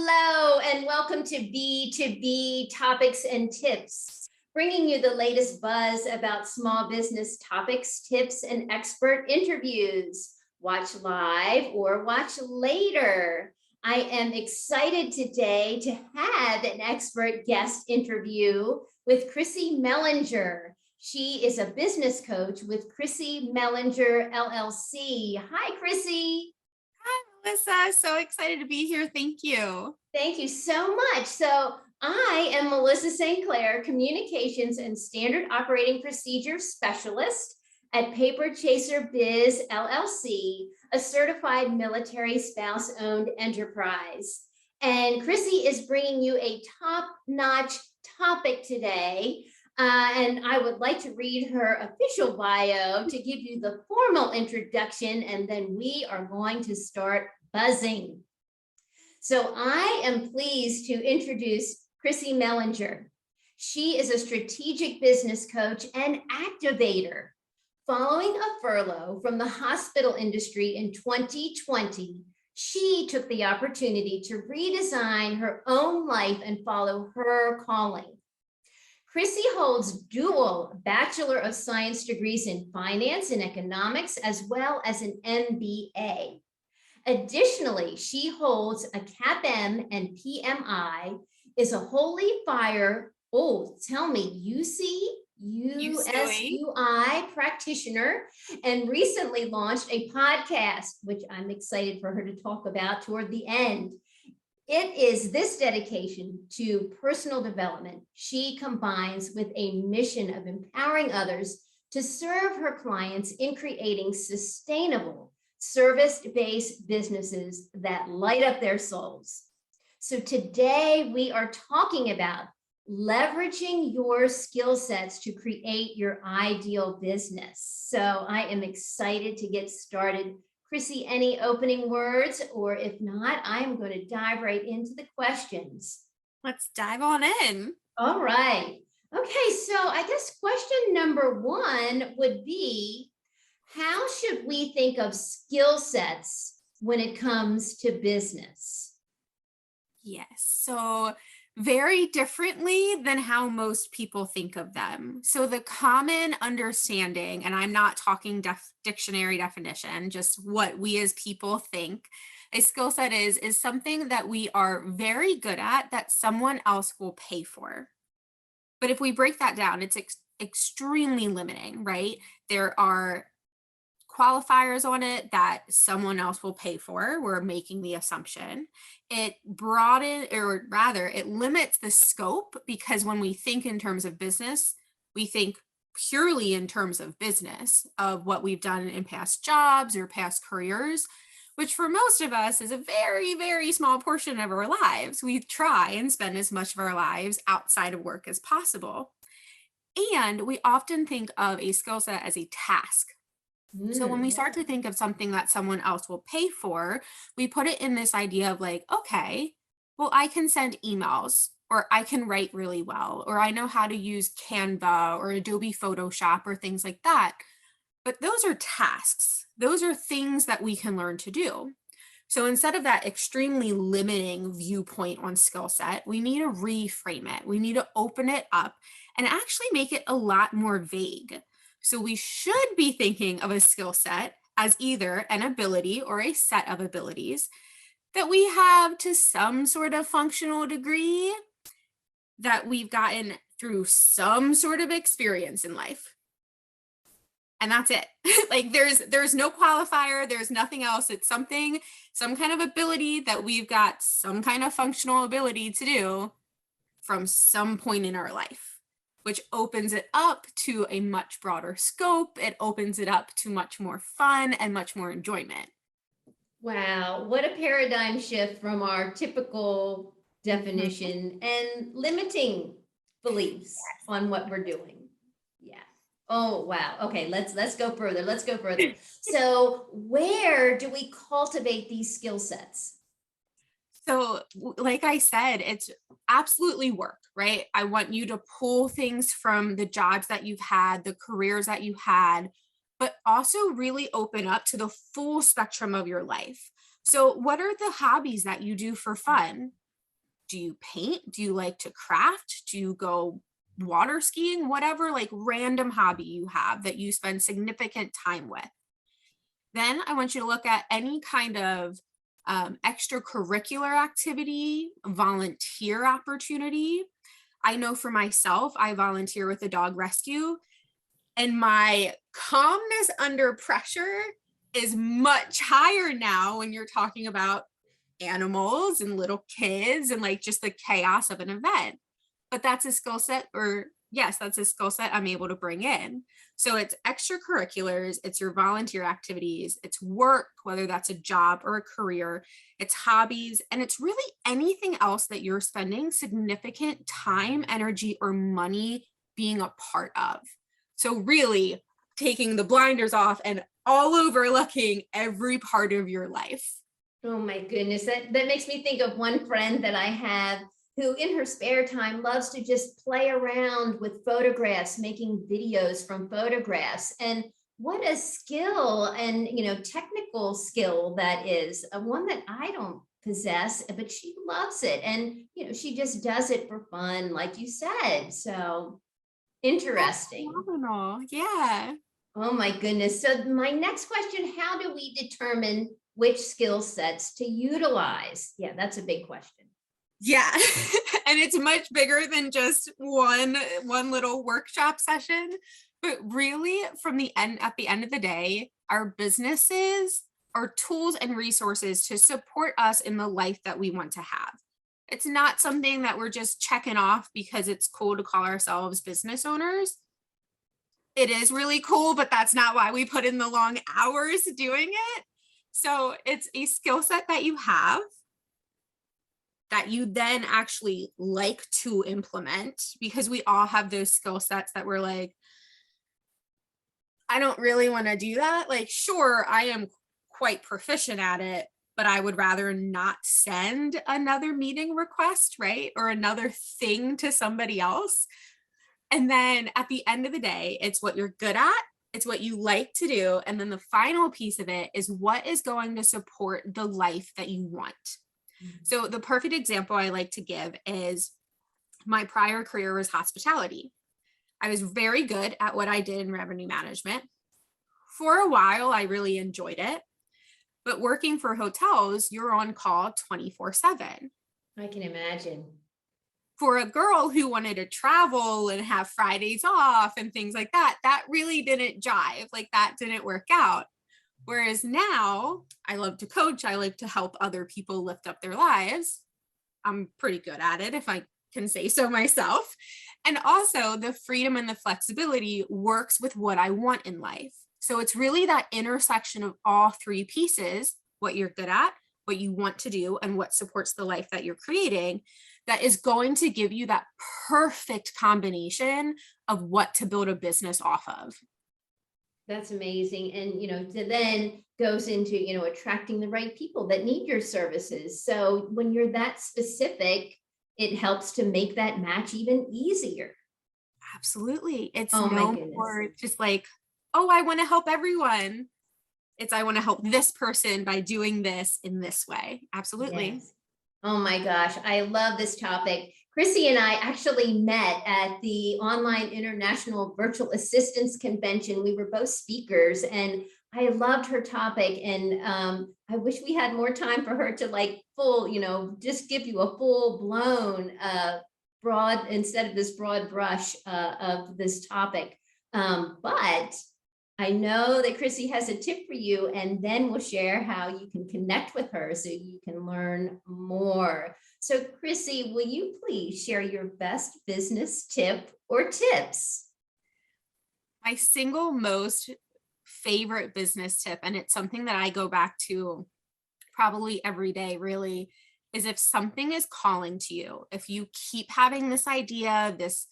Hello, and welcome to B2B Topics and Tips, bringing you the latest buzz about small business topics, tips, and expert interviews. Watch live or watch later. I am excited today to have an expert guest interview with Chrissy Mellinger. She is a business coach with Chrissy Mellinger, LLC. Hi, Chrissy. Melissa, so excited to be here. Thank you. Thank you so much. So I am Melissa St. Clair, Communications and Standard Operating Procedure Specialist at Paper Chaser Biz LLC, a certified military spouse-owned enterprise. And Chrissy is bringing you a top-notch topic today. And I would like to read her official bio to give you the formal introduction, and then we are going to start buzzing. So I am pleased to introduce Chrissy Mellinger. She is a strategic business coach and activator. Following a furlough from the hospital industry in 2020, she took the opportunity to redesign her own life and follow her calling. Chrissy holds dual Bachelor of Science degrees in finance and economics, as well as an MBA. Additionally, she holds a CAPM and PMI, is a Holy Fire, USUI practitioner, and recently launched a podcast, which I'm excited for her to talk about toward the end. It is this dedication to personal development she combines with a mission of empowering others to serve her clients in creating sustainable, service-based businesses that light up their souls. So today we are talking about leveraging your skill sets to create your ideal business. So I am excited to get started. Chrissy, any opening words? Or if not, I'm going to dive right into the questions. Let's dive on in. All right. Okay, so I guess question number one would be, how should we think of skill sets when it comes to business? Yes, so very differently than how most people think of them. So the common understanding, and I'm not talking dictionary definition, just what we as people think a skill set is something that we are very good at that someone else will pay for. But if we break that down, it's extremely limiting, right? There are qualifiers on it that someone else will pay for. We're making the assumption. It limits the scope, because when we think in terms of business, we think purely in terms of business, of what we've done in past jobs or past careers, which for most of us is a very, very small portion of our lives. We try and spend as much of our lives outside of work as possible. And we often think of a skill set as a task. So when we start to think of something that someone else will pay for, we put it in this idea of like, okay, well, I can send emails, or I can write really well, or I know how to use Canva or Adobe Photoshop or things like that. But those are tasks. Those are things that we can learn to do. So instead of that extremely limiting viewpoint on skill set, we need to reframe it. We need to open it up and actually make it a lot more vague. So we should be thinking of a skill set as either an ability or a set of abilities that we have to some sort of functional degree, that we've gotten through some sort of experience in life. And that's it. Like there's no qualifier, there's nothing else. It's some kind of ability that we've got some kind of functional ability to do from some point in our life, which opens it up to a much broader scope. It opens it up to much more fun and much more enjoyment. Wow, what a paradigm shift from our typical definition and limiting beliefs on what we're doing. Yeah. Oh, wow. Okay, let's go further. Let's go further. So where do we cultivate these skill sets? So like I said, it's absolutely work, right? I want you to pull things from the jobs that you've had, the careers that you had, but also really open up to the full spectrum of your life. So what are the hobbies that you do for fun? Do you paint? Do you like to craft? Do you go water skiing? Whatever like random hobby you have that you spend significant time with. Then I want you to look at any kind of extracurricular activity, volunteer opportunity. I know for myself, I volunteer with a dog rescue, and my calmness under pressure is much higher now when you're talking about animals and little kids and like just the chaos of an event. But that's a skill set, or yes, that's a skill set I'm able to bring in. So it's extracurriculars, it's your volunteer activities, it's work, whether that's a job or a career, it's hobbies, and it's really anything else that you're spending significant time, energy, or money being a part of. So really taking the blinders off and all overlooking every part of your life. Oh my goodness, that makes me think of one friend that I have who in her spare time loves to just play around with photographs, making videos from photographs. And what a skill and, technical skill that is, one that I don't possess, but she loves it. And, she just does it for fun, like you said. So interesting. That's phenomenal. Yeah. Oh my goodness. So my next question, how do we determine which skill sets to utilize? Yeah, that's a big question. Yeah. And it's much bigger than just one little workshop session. But really, at the end of the day, our businesses are tools and resources to support us in the life that we want to have. It's not something that we're just checking off because it's cool to call ourselves business owners. It is really cool, but that's not why we put in the long hours doing it. So it's a skill set that you have that you then actually like to implement, because we all have those skill sets that we're like, I don't really want to do that. Like, sure, I am quite proficient at it, but I would rather not send another meeting request, right? Or another thing to somebody else. And then at the end of the day, it's what you're good at, it's what you like to do. And then the final piece of it is what is going to support the life that you want. So the perfect example I like to give is my prior career was hospitality. I was very good at what I did in revenue management. For a while, I really enjoyed it. But working for hotels, you're on call 24/7. I can imagine. For a girl who wanted to travel and have Fridays off and things like that, that really didn't jive. Like that didn't work out. Whereas now I love to coach. I like to help other people lift up their lives. I'm pretty good at it, if I can say so myself. And also the freedom and the flexibility works with what I want in life. So it's really that intersection of all three pieces, what you're good at, what you want to do, and what supports the life that you're creating, that is going to give you that perfect combination of what to build a business off of. That's amazing. And, then goes into, attracting the right people that need your services. So when you're that specific, it helps to make that match even easier. Absolutely. It's Oh my no goodness. more just like, oh, I want to help everyone. It's I want to help this person by doing this in this way. Absolutely. Yes. Oh my gosh, I love this topic. Chrissy and I actually met at the Online International Virtual Assistants Convention. We were both speakers, and I loved her topic. And I wish we had more time for her to like full, just give you a full blown broad, instead of this broad brush of this topic. But I know that Chrissy has a tip for you, and then we'll share how you can connect with her so you can learn more. So Chrissy, will you please share your best business tip or tips? My single most favorite business tip, and it's something that I go back to probably every day, really, is if something is calling to you, if you keep having this idea, this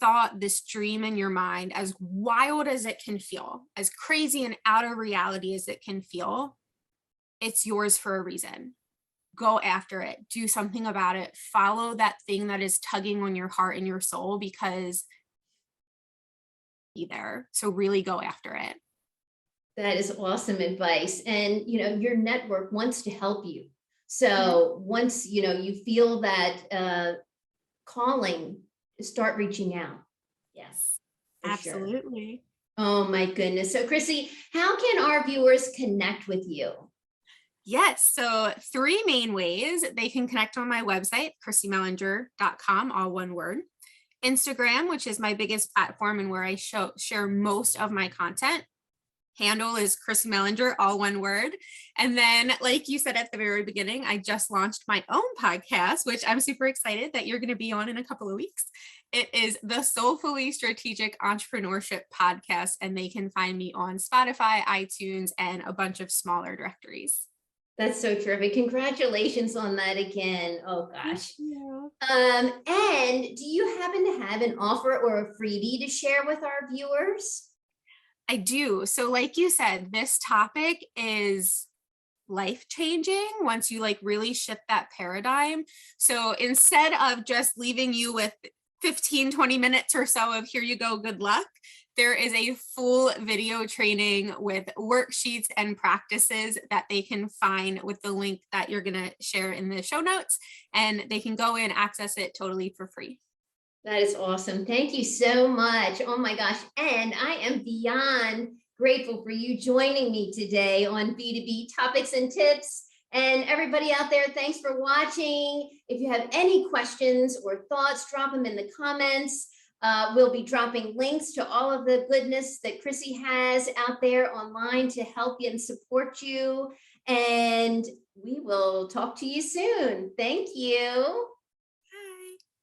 thought, this dream in your mind, as wild as it can feel, as crazy and out of reality as it can feel, it's yours for a reason. Go after it, do something about it, follow that thing that is tugging on your heart and your soul, because be there. So really go after it. That is awesome advice. And, your network wants to help you. So once, you feel that calling, start reaching out. Yes, For sure. absolutely. Oh my goodness. So Chrissy, how can our viewers connect with you? Yes, so three main ways. They can connect on my website, chrissymellinger.com, all one word. Instagram, which is my biggest platform and where I share most of my content. Handle is Chrissy Mellinger, all one word. And then, like you said at the very beginning, I just launched my own podcast, which I'm super excited that you're going to be on in a couple of weeks. It is the Soulfully Strategic Entrepreneurship Podcast, and they can find me on Spotify, iTunes, and a bunch of smaller directories. That's so terrific. Congratulations on that again. Oh Thank gosh. you. And do you happen to have an offer or a freebie to share with our viewers? I do. So, like you said, this topic is life changing once you really shift that paradigm. So, instead of just leaving you with 15-20 minutes or so of here you go, good luck, there is a full video training with worksheets and practices that they can find with the link that you're going to share in the show notes, and they can go in, access it totally for free. That is awesome. Thank you so much. Oh my gosh. And I am beyond grateful for you joining me today on B2B topics and tips. And everybody out there, thanks for watching. If you have any questions or thoughts, drop them in the comments. We'll be dropping links to all of the goodness that Chrissy has out there online to help you and support you. And we will talk to you soon. Thank you.